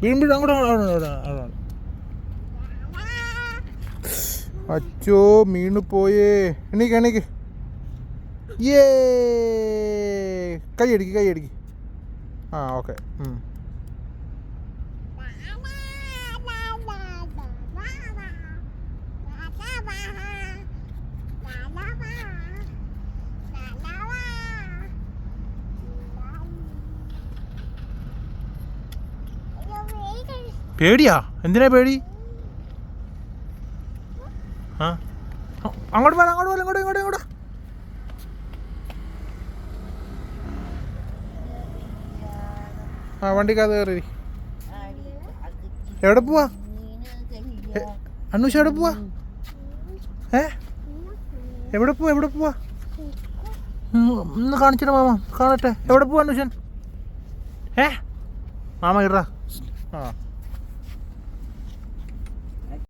വീഴും അങ്ങോട്ട്. അച്ചോ മീണ് പോയേ. എണീക്ക്. ഏ കൈയടിക്ക്. ആ ഓക്കെ. പേടിയാ? എന്തിനാ പേടി? ആ അങ്ങോട്ട് പോലെ ഇങ്ങോട്ട്. ആ വണ്ടിക്കകത്ത് കയറി. എവിടെ പോവാ അന്നൂഷ? എവിടെ പോവാ? എവിടെ പോവാ? ഒന്ന് കാണിച്ചിട്ട് മാമ കാണട്ടെ. എവിടെ പോവാ അന്നൂഷൻ? മാമ ഇടാ. ആ